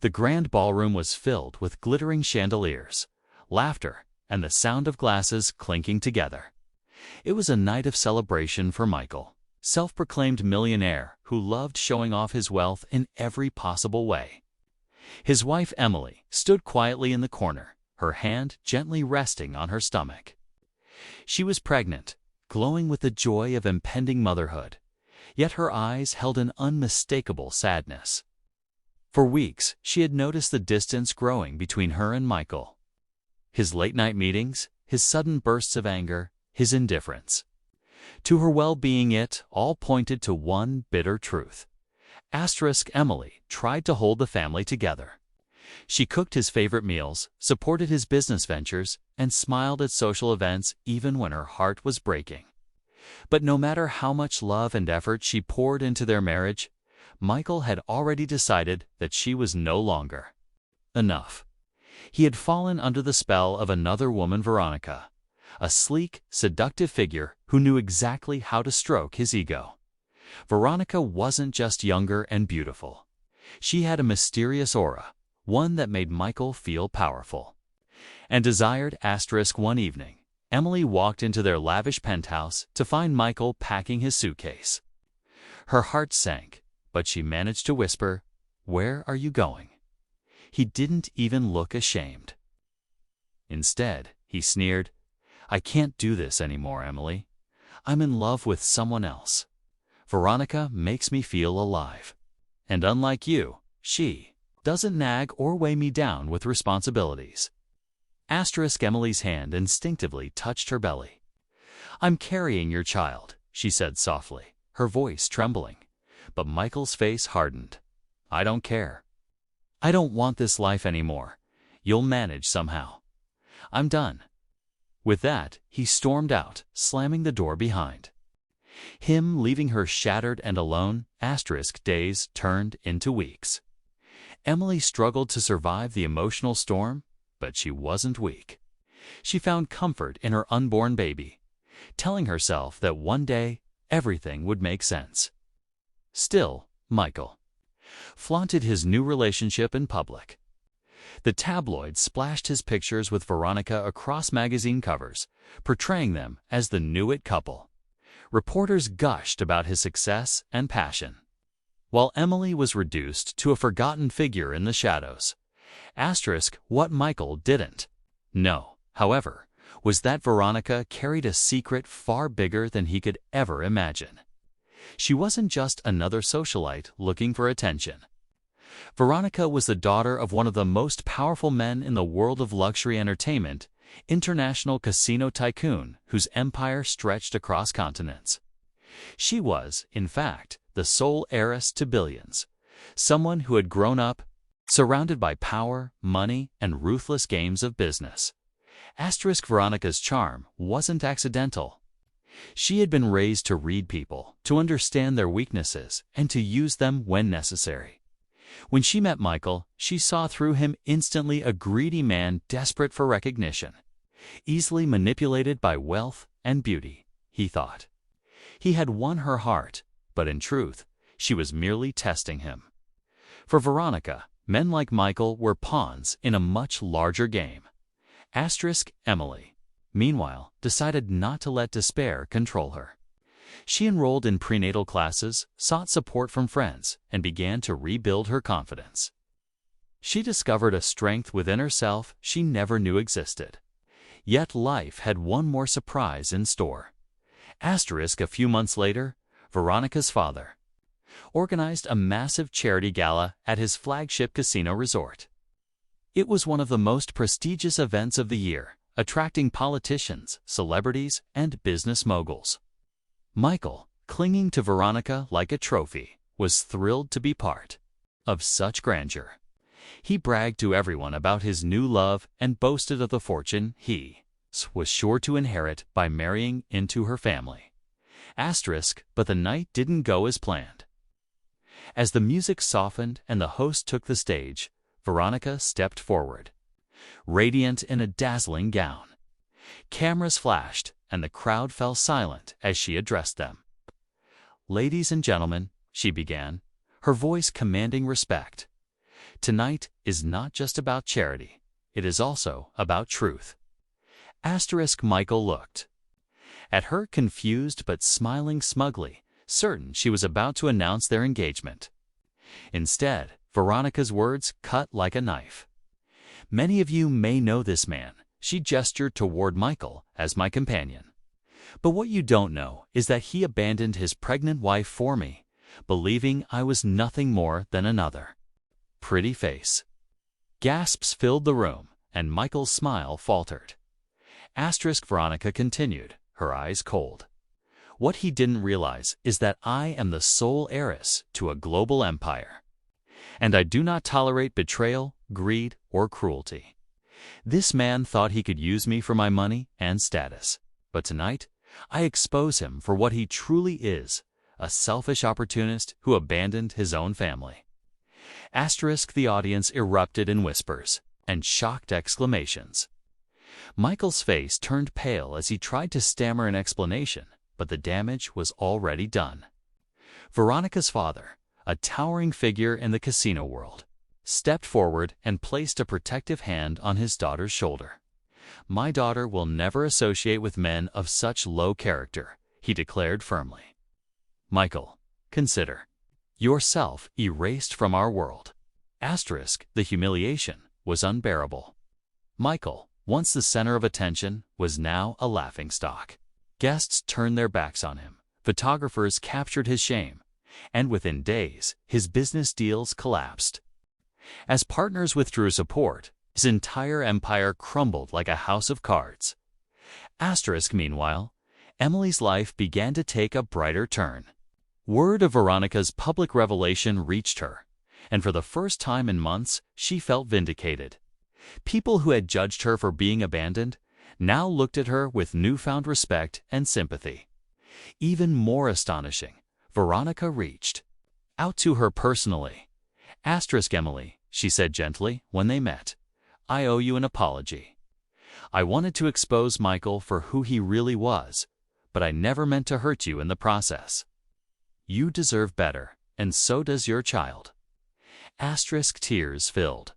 The grand ballroom was filled with glittering chandeliers, laughter, and the sound of glasses clinking together. It was a night of celebration for Michael, self-proclaimed millionaire who loved showing off his wealth in every possible way. His wife Emily stood quietly in the corner, her hand gently resting on her stomach. She was pregnant, glowing with the joy of impending motherhood, yet her eyes held an unmistakable sadness. For weeks, she had noticed the distance growing between her and Michael. His late-night meetings, his sudden bursts of anger, his indifference. To her well-being it all pointed to one bitter truth. Emily tried to hold the family together. She cooked his favorite meals, supported his business ventures, and smiled at social events even when her heart was breaking. But no matter how much love and effort she poured into their marriage, Michael had already decided that she was no longer enough. He had fallen under the spell of another woman, Veronica, a sleek, seductive figure who knew exactly how to stroke his ego. Veronica wasn't just younger and beautiful. She had a mysterious aura, one that made Michael feel powerful and desired. One evening, Emily walked into their lavish penthouse to find Michael packing his suitcase. Her heart sank, but she managed to whisper, "Where are you going?" He didn't even look ashamed. Instead, he sneered, "I can't do this anymore, Emily. I'm in love with someone else. Veronica makes me feel alive. And unlike you, she doesn't nag or weigh me down with responsibilities." Emily's hand instinctively touched her belly. "I'm carrying your child," she said softly, her voice trembling. But Michael's face hardened. "I don't care. I don't want this life anymore. You'll manage somehow. I'm done." With that, he stormed out, slamming the door behind him, leaving her shattered and alone. Days turned into weeks. Emily struggled to survive the emotional storm, but she wasn't weak. She found comfort in her unborn baby, telling herself that one day everything would make sense. Still, Michael flaunted his new relationship in public. The tabloids splashed his pictures with Veronica across magazine covers, portraying them as the new it couple. Reporters gushed about his success and passion, while Emily was reduced to a forgotten figure in the shadows. What Michael didn't know, however, was that Veronica carried a secret far bigger than he could ever imagine. She wasn't just another socialite looking for attention. Veronica was the daughter of one of the most powerful men in the world of luxury entertainment, international casino tycoon whose empire stretched across continents. She was, in fact, the sole heiress to billions, someone who had grown up surrounded by power, money, and ruthless games of business. Veronica's charm wasn't accidental. She had been raised to read people, to understand their weaknesses, and to use them when necessary. When she met Michael, she saw through him instantly, a greedy man desperate for recognition, easily manipulated by wealth and beauty, he thought. He had won her heart, but in truth, she was merely testing him. For Veronica, men like Michael were pawns in a much larger game. Emily, meanwhile, decided not to let despair control her. She enrolled in prenatal classes, sought support from friends, and began to rebuild her confidence. She discovered a strength within herself she never knew existed. Yet life had one more surprise in store. A few months later, Veronica's father organized a massive charity gala at his flagship casino resort. It was one of the most prestigious events of the year, attracting politicians, celebrities, and business moguls. Michael, clinging to Veronica like a trophy, was thrilled to be part of such grandeur. He bragged to everyone about his new love and boasted of the fortune he was sure to inherit by marrying into her family. But the night didn't go as planned. As the music softened and the host took the stage, Veronica stepped forward, radiant in a dazzling gown. Cameras flashed, and the crowd fell silent as she addressed them. "Ladies and gentlemen," she began, her voice commanding respect, Tonight is not just about charity. It is also about truth. Michael looked at her, confused but smiling smugly, certain she was about to announce their engagement. Instead, Veronica's words cut like a knife. Many of you may know this man. She gestured toward Michael as my companion. But what you don't know is that he abandoned his pregnant wife for me, believing I was nothing more than another pretty face. Gasps filled the room, and Michael's smile faltered. Veronica continued, her eyes cold. What he didn't realize is that I am the sole heiress to a global empire. And I do not tolerate betrayal, greed, or cruelty. This man thought he could use me for my money and status. But tonight, I expose him for what he truly is, a selfish opportunist who abandoned his own family. The audience erupted in whispers and shocked exclamations. Michael's face turned pale as he tried to stammer an explanation, but the damage was already done. Veronica's father, a towering figure in the casino world, stepped forward and placed a protective hand on his daughter's shoulder. My daughter will never associate with men of such low character, he declared firmly. Michael, consider yourself erased from our world. The humiliation was unbearable. Michael, once the center of attention, was now a laughingstock. Guests turned their backs on him. Photographers captured his shame, and within days, his business deals collapsed. As partners withdrew support, his entire empire crumbled like a house of cards. Meanwhile, Emily's life began to take a brighter turn. Word of Veronica's public revelation reached her, and for the first time in months, she felt vindicated. People who had judged her for being abandoned now looked at her with newfound respect and sympathy. Even more astonishing, Veronica reached out to her personally. Emily, she said gently when they met, I owe you an apology. I wanted to expose Michael for who he really was, but I never meant to hurt you in the process. You deserve better, and so does your child. Tears filled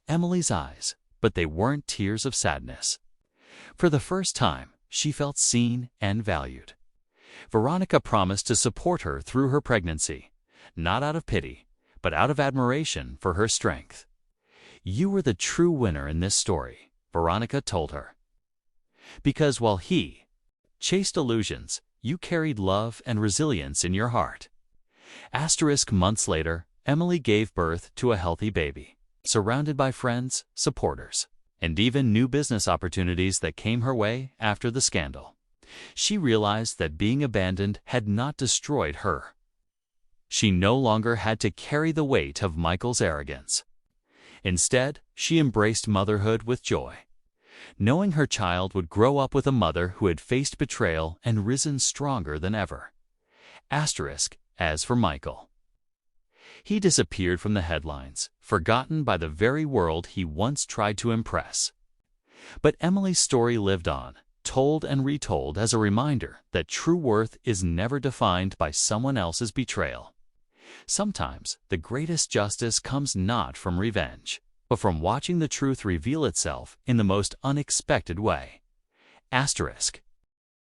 Emily's eyes, but they weren't tears of sadness. For the first time, she felt seen and valued. Veronica promised to support her through her pregnancy, not out of pity, but out of admiration for her strength. You were the true winner in this story, Veronica told her. Because while he chased illusions, you carried love and resilience in your heart. Months later, Emily gave birth to a healthy baby, surrounded by friends, supporters, and even new business opportunities that came her way after the scandal. She realized that being abandoned had not destroyed her. She no longer had to carry the weight of Michael's arrogance. Instead, she embraced motherhood with joy, knowing her child would grow up with a mother who had faced betrayal and risen stronger than ever. As for Michael, he disappeared from the headlines, forgotten by the very world he once tried to impress. But Emily's story lived on, told and retold as a reminder that true worth is never defined by someone else's betrayal. Sometimes the greatest justice comes not from revenge, but from watching the truth reveal itself in the most unexpected way.